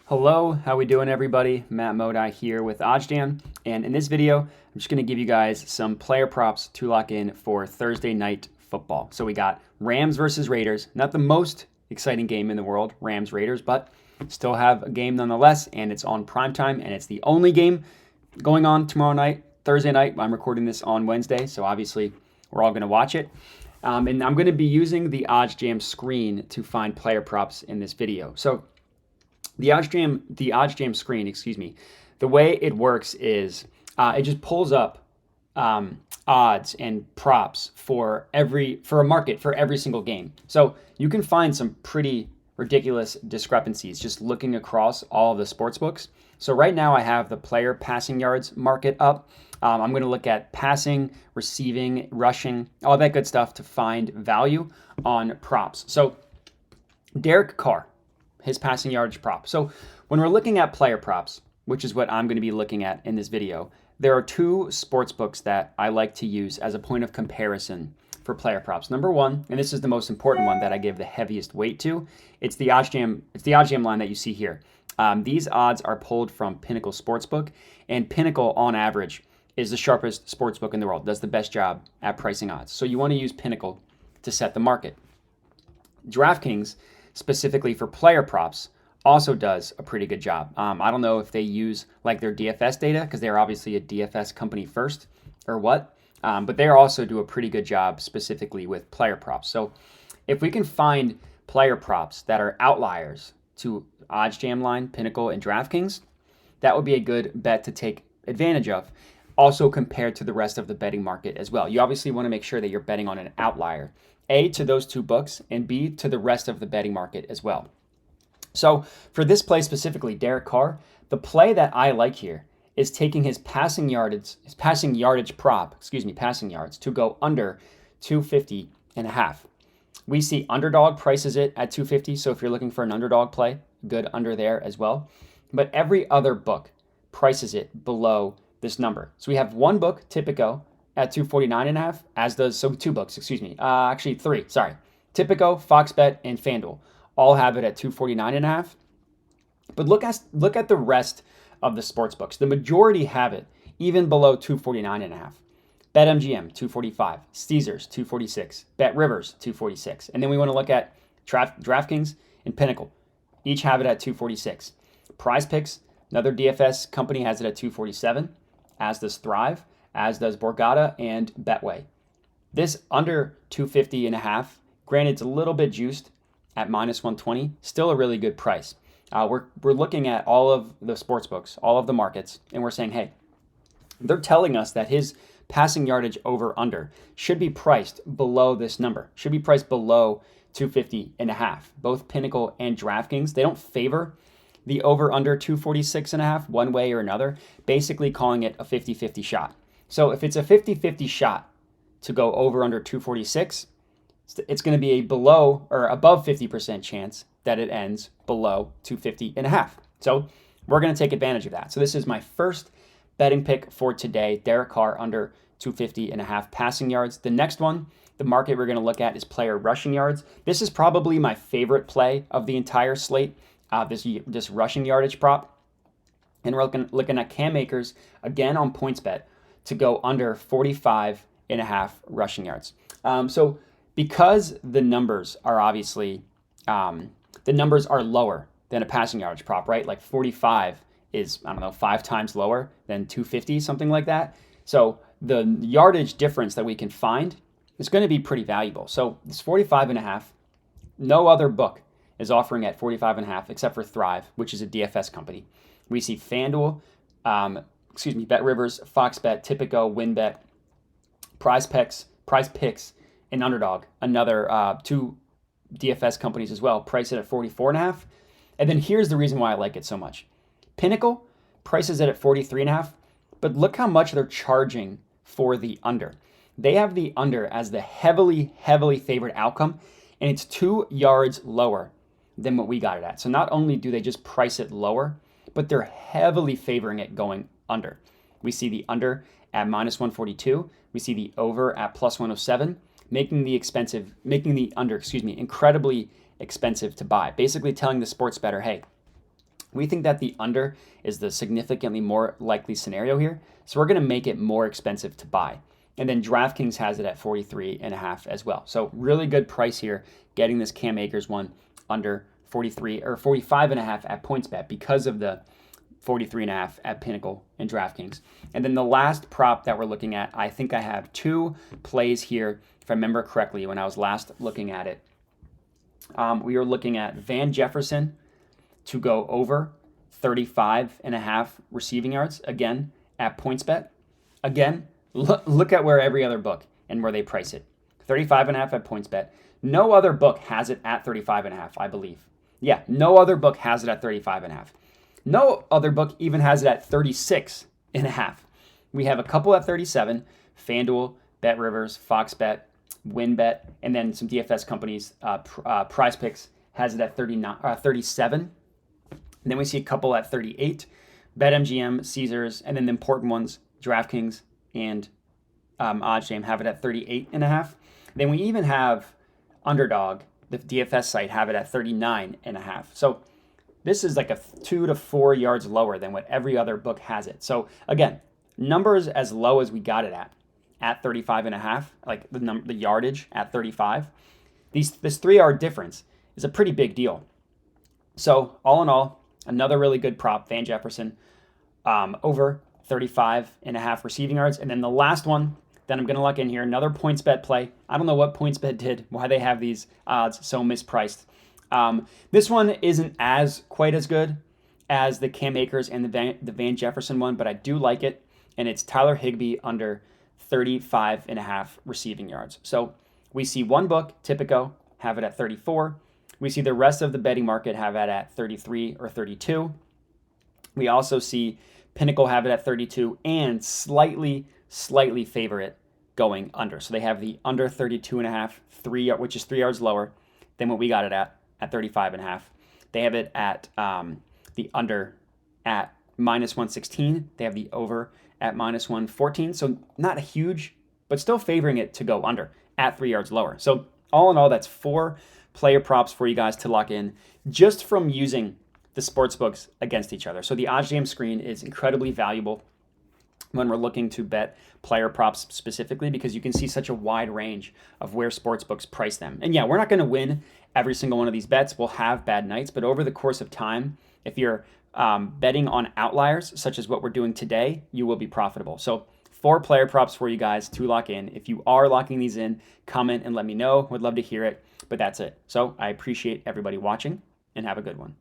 Hello, how we doing everybody? Matt Modi here with OddsJam, and in this video, I'm just going to give you guys some player props to lock in for Thursday night football. So we got Rams versus Raiders, not the most exciting game in the world, Rams-Raiders, but still have a game nonetheless, and it's on primetime, and it's the only game going on tomorrow night, Thursday night. I'm recording this on Wednesday, so obviously we're all going to watch it. And I'm going to be using the screen to find player props in this video. So the OddsJam screen, the way it works is it just pulls up odds and props for a market for every single game. So you can find some pretty ridiculous discrepancies just looking across all of the sports books. So right now I have the player passing yards market up. I'm going to look at passing, receiving, rushing, all that good stuff to find value on props. So Derek Carr, his passing yardage prop. So when we're looking at player props, which is what I'm going to be looking at in this video, there are two sports books that I like to use as a point of comparison for player props. Number one, and this is the most important one that I give the heaviest weight to, it's the OddsJam line that you see here. These odds are pulled from Pinnacle Sportsbook, and Pinnacle, on average, is the sharpest sportsbook in the world, does the best job at pricing odds. So you want to use Pinnacle to set the market. DraftKings, specifically for player props, also does a pretty good job. I don't know if they use like their DFS data because they're obviously a DFS company first or what, but they also do a pretty good job specifically with player props. So if we can find player props that are outliers to OddsJam line, Pinnacle, and DraftKings, that would be a good bet to take advantage of. Also compared to the rest of the betting market as well. You obviously want to make sure that you're betting on an outlier, A, to those two books, and B, to the rest of the betting market as well. So for this play specifically, Derek Carr, the play that I like here is taking his passing yards to go under 250.5. We see underdog prices it at 250, so if you're looking for an underdog play, good under there as well. But every other book prices it below this number. So we have one book, Tipico, at 249.5, as does, so two books, actually three, Tipico, FoxBet, and FanDuel all have it at 249.5. But look at the rest of the sports books. The majority have it even below 249.5. BetMGM, 245, Caesars, 246, BetRivers, 246. And then we want to look at DraftKings and Pinnacle. Each have it at 246. PrizePicks, another DFS company, has it at 247, as does Thrive, as does Borgata and Betway. This under 250.5, granted it's a little bit juiced at minus 120, still a really good price. We're looking at all of the sports books, all of the markets, and we're saying, hey, they're telling us that his passing yardage over under should be priced below this number, should be priced below 250.5. Both Pinnacle and DraftKings, they don't favor the over under 246.5 one way or another, basically calling it a 50-50 shot. So if it's a 50-50 shot to go over under 246, it's going to be a below or above 50% chance that it ends below 250.5. So we're going to take advantage of that. So this is my first betting pick for today, Derek Carr under 250.5 passing yards. The next one, the market we're going to look at, is player rushing yards. This is probably my favorite play of the entire slate, this rushing yardage prop. And we're looking at Cam Akers, again on PointsBet, to go under 45.5 rushing yards. So because the numbers are obviously, the numbers are lower than a passing yardage prop, right? Like 45 is, 5 times lower than 250, something like that. So the yardage difference that we can find is going to be pretty valuable. So this 45.5, no other book is offering at 45.5 except for Thrive, which is a DFS company. We see FanDuel, BetRivers, FoxBet, Tipico, WinBet, PrizePicks, and Underdog, another two DFS companies as well, price it at 44.5. And then here's the reason why I like it so much. Pinnacle prices it at 43.5, but look how much they're charging for the under. They have the under as the heavily favored outcome, and it's 2 yards lower than what we got it at. So not only do they just price it lower, but they're heavily favoring it going under. We see the under at minus 142. We see the over at plus 107, making the under, incredibly expensive to buy. Basically telling the sports bettor, hey, We think that the under is the significantly more likely scenario here. So we're going to make it more expensive to buy. And then DraftKings has it at 43.5 as well. So really good price here, getting this Cam Akers one under 43 or 45.5 at PointsBet because of the 43.5 at Pinnacle and DraftKings. And then the last prop that we're looking at, I think I have two plays here, if I remember correctly, when I was last looking at it. We were looking at Van Jefferson to go over 35.5 receiving yards, again, at PointsBet. Again, look at where every other book and where they price it. 35.5 at PointsBet. No other book has it at 35.5, I believe. Yeah, no other book has it at 35.5. No other book even has it at 36.5. We have a couple at 37, FanDuel, BetRivers, FoxBet, WinBet, and then some DFS companies, Prize Picks has it at 37. And then we see a couple at 38, BetMGM, Caesars, and then the important ones, DraftKings and OddsJam have it at 38.5. Then we even have Underdog, the DFS site, have it at 39.5. So this is like a 2 to 4 yards lower than what every other book has it. So again, numbers as low as we got it at 35.5, like the yardage at 35. This 3-yard difference is a pretty big deal. So all in all, another really good prop, Van Jefferson, over 35.5 receiving yards. And then the last one that I'm going to look in here, another PointsBet play. I don't know what PointsBet did, why they have these odds so mispriced. This one isn't quite as good as the Cam Akers and the Van Jefferson one, but I do like it. And it's Tyler Higbee under 35.5 receiving yards. So we see one book, Tipico, have it at 34. We see the rest of the betting market have it at 33 or 32. We also see Pinnacle have it at 32 and slightly favor it going under. So they have the under 32.5, which is 3 yards lower than what we got it at 35.5. They have it at the under at minus 116. They have the over at minus 114. So not a huge, but still favoring it to go under at 3 yards lower. So all in all, that's 4 player props for you guys to lock in just from using the sports books against each other. So the OddsJam screen is incredibly valuable when we're looking to bet player props specifically because you can see such a wide range of where sportsbooks price them. And yeah, we're not going to win every single one of these bets. We'll have bad nights, but over the course of time, if you're betting on outliers, such as what we're doing today, you will be profitable. So 4 player props for you guys to lock in. If you are locking these in, comment and let me know. Would love to hear it, but that's it. So I appreciate everybody watching and have a good one.